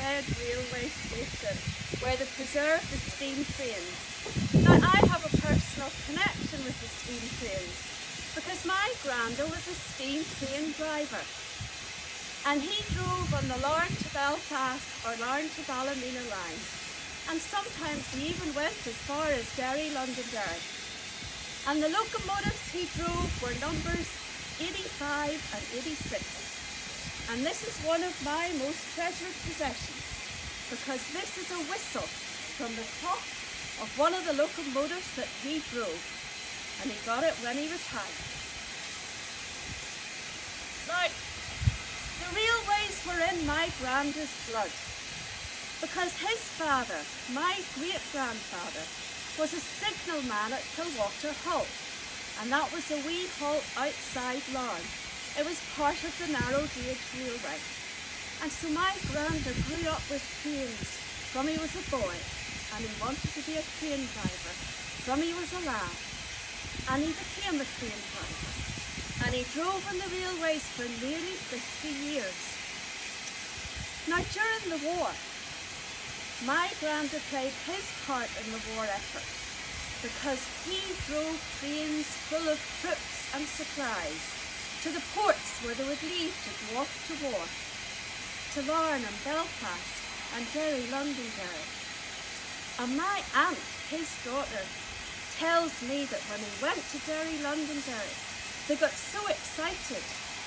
Whitehead Railway Station, where they preserve the steam trains. Now, I have a personal connection with the steam trains because my granda was a steam train driver, and he drove on the Larne to Belfast or Larne to Ballymena line, and sometimes he even went as far as Derry, Londonderry. And the locomotives he drove were numbers 85 and 86. And this is one of my most treasured possessions, because this is a whistle from the top of one of the locomotives that he drove, and he got it when he retired. Now, the railways were in my granda's blood, because his father, my great-grandfather, was a signalman at Kilwater Halt, and that was a wee halt outside Larne. It was part of the narrow gauge railway. And so my granda grew up with trains from he was a boy, and he wanted to be a train driver from he was a lad. And he became a train driver. And he drove on the railways for nearly 50 years. Now, during the war, my granda played his part in the war effort, because he drove trains full of troops and supplies to the ports where they would leave to go off to war, to Larne and Belfast and Derry, Londonderry. And my aunt, his daughter, tells me that when he went to Derry, Londonderry, they got so excited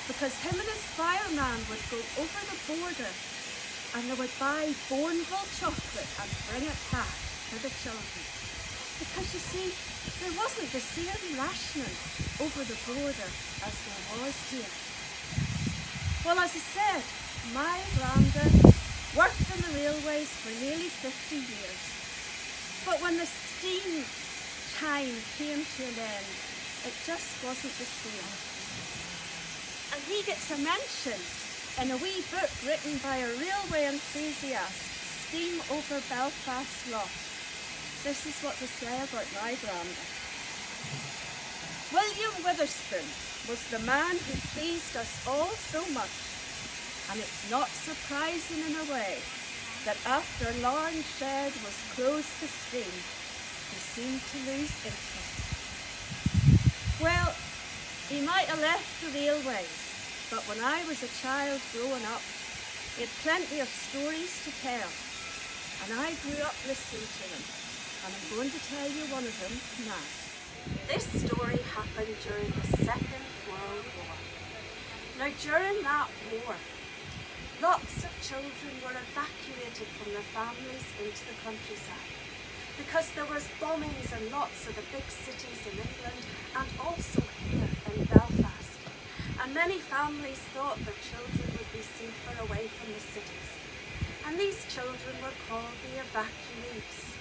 because him and his fireman would go over the border and they would buy Bourneville chocolate and bring it back for the children. Because you see, there wasn't the same rationing over the border as there was here. Well, as I said, my granda worked on the railways for nearly 50 years. But when the steam time came to an end, it just wasn't the same. And he gets a mention in a wee book written by a railway enthusiast, Steam Over Belfast Lough. This is what they say about my granda. William Witherspoon was the man who pleased us all so much, and it's not surprising in a way that after Larne Shed was closed to steam, he seemed to lose interest. Well, he might have left the railways, but when I was a child growing up, he had plenty of stories to tell, and I grew up listening to them. And I'm going to tell you one of them now. This story happened during the Second World War. Now, during that war, lots of children were evacuated from their families into the countryside because there was bombings in lots of the big cities in England and also here in Belfast. And many families thought their children would be safer away from the cities. And these children were called the evacuees.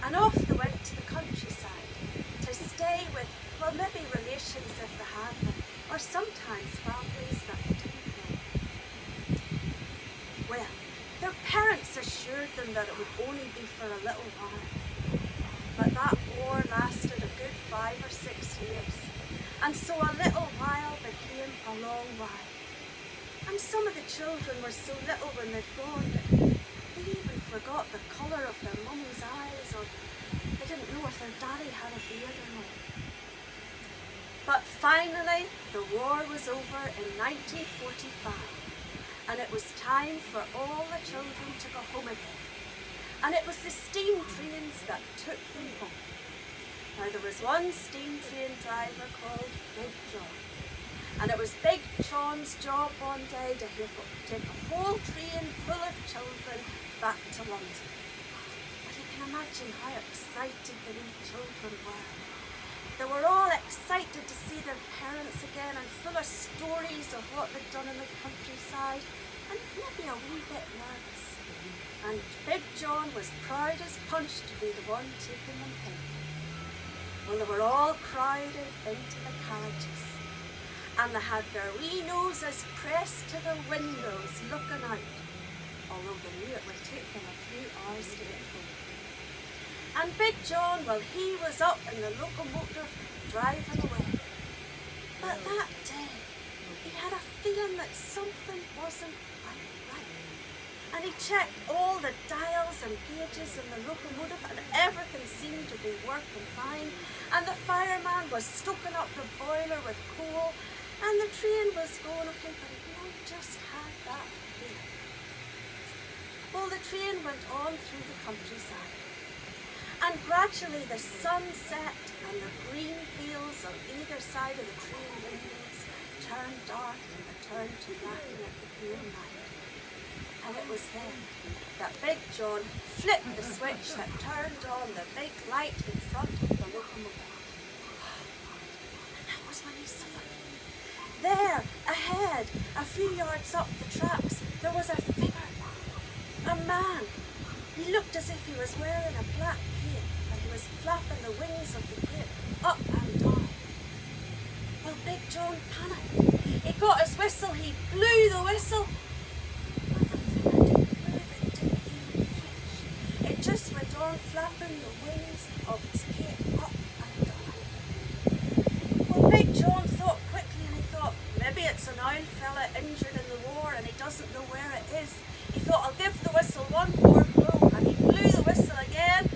And off they went to the countryside to stay with, well, maybe relations if they had them, or sometimes families that they didn't know. Well, their parents assured them that it would only be for a little while, but that war lasted a good 5 or 6 years, and so a little while became a long while. And some of the children were so little when they'd gone that they even forgot the colour of their mummy's eyes, or they didn't know if their daddy had a beard or not. But finally, the war was over in 1945, and it was time for all the children to go home again. And it was the steam trains that took them home. Now, there was one steam train driver called Big John, and it was Big John's job one day to take a whole train full of children back to London. But you can imagine how excited the wee children were. They were all excited to see their parents again and full of stories of what they'd done in the countryside, and maybe a wee bit nervous. And Big John was proud as punch to be the one taking them home. Well, they were all crowded into the carriages, and they had their wee noses pressed to the windows looking out, although they knew it would take them a few hours to get home. And Big John, well, he was up in the locomotive driving away. But that day, he had a feeling that something wasn't quite right. And he checked all the dials and gauges in the locomotive, and everything seemed to be working fine. And the fireman was stoking up the boiler with coal, and the train was going okay, but it might just had that feeling. Well, the train went on through the countryside, and gradually the sun set and the green fields on either side of the train windows turned dark and they turned to black and it became night. And it was then that Big John flipped the switch that turned on the big light in front of the locomotive. And that was when he saw it. There, ahead, a few yards up the tracks, there was a figure, a man. He looked as if he was wearing a black cape, and he was flapping the wings of the cape up and down. Well, Big John panicked. He got his whistle, he blew the whistle, but the figure didn't move, it didn't even flinch. It just went on flapping the wings of his cape up and down. Well, Big John thought quickly, and he thought, maybe it's an old fella injured in the war and he doesn't know where it is. He thought, I'll give the whistle one more blow, and he blew the whistle again.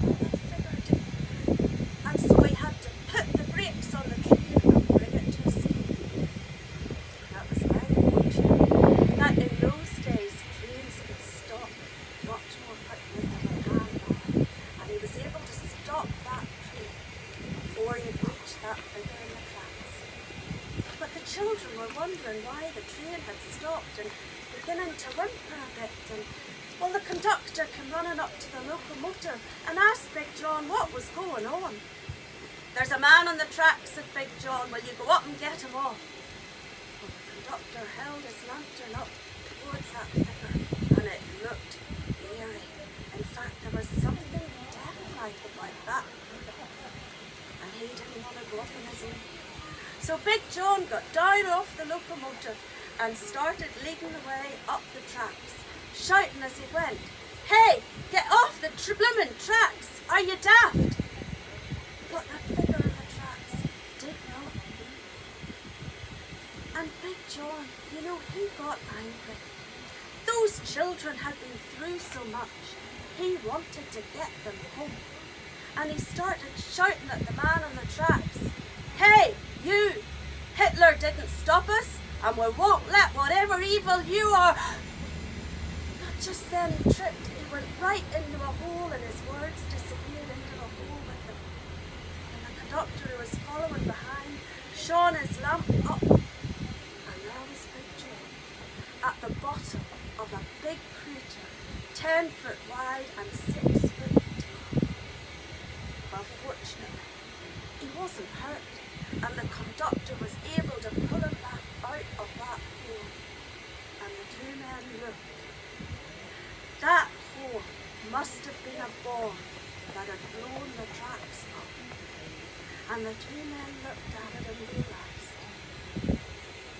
And the figure didn't move, and so he had to put the brakes on the train and bring it to a stop. That was very fortunate that in those days trains could stop much more quickly than they can now, and he was able to stop that train before he reached that figure in the tracks. But the children were wondering why the train had stopped and beginning to whimper a bit, and well, the conductor came running up to the locomotive and asked Big John what was going on. There's a man on the track, said Big John, will you go up and get him off? Well, the conductor held his lantern up towards that figure, and it looked eerie. In fact, there was something death-like about that figure, and he didn't want to go up on his own. So Big John got down off the locomotive and started leading the way up the tracks, shouting as he went, hey, get off the bloomin' tracks, are you daft? But the figure in the tracks did not move. And Big John, you know, he got angry. Those children had been through so much, he wanted to get them home. And he started shouting at the man on the tracks, hey, you, Hitler didn't stop us, and we won't let whatever evil you are. But just then he tripped. He went right into a hole, and his words disappeared into the hole with him. And the conductor who was following behind shone his lamp up, and there was Big John at the bottom of a big crater, 10 foot wide and 6 foot deep. Well, fortunately, he wasn't hurt, and the conductor was able to pull him back out of that hole, and the two men looked. That hole must have been a bomb that had blown the tracks up, and the two men looked at it and realised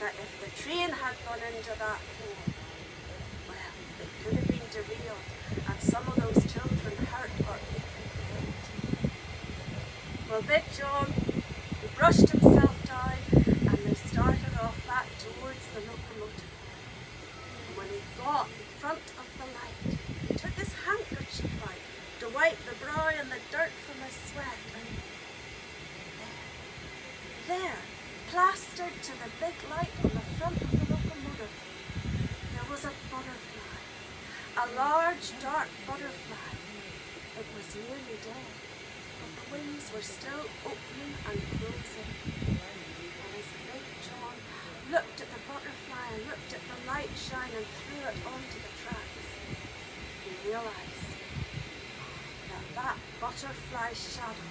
that if the train had gone into that hole, well, it could have been derailed and some of those children hurt or even dead. Well, Big John, he brushed himself down, and they started off back towards the locomotive. And when he got in front of the light, he took his handkerchief out to wipe the brow and the dirt from his sweat, and there, plastered to the big light on the front of the locomotive, there was a butterfly, a large dark butterfly. It was nearly dead, but the wings were still opening and closing. And as Big John looked at the butterfly and looked at the light shining through it onto the tracks, he realised that that butterfly shadow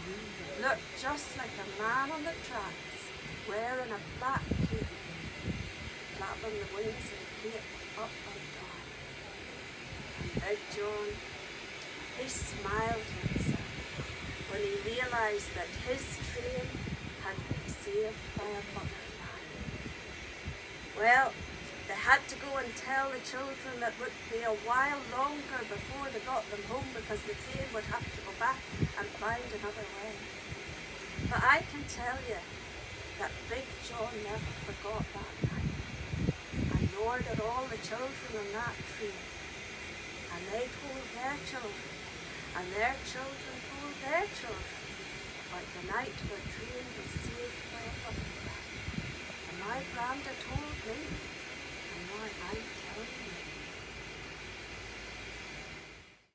looked just like a man on the tracks wearing a black cape, flapping the wings of the cape up and down. And Big John, he smiled to himself when he realised that his train had been saved by a butterfly. Well, they had to go and tell the children that it would be a while longer before they got them home because the train would have to go back and find another way. But I can tell you that Big John never forgot that night and nor did all the children on that train. And they told their children, and their children told their children about the night the train was saved by a butterfly. And my granda told me, and now I'm telling you.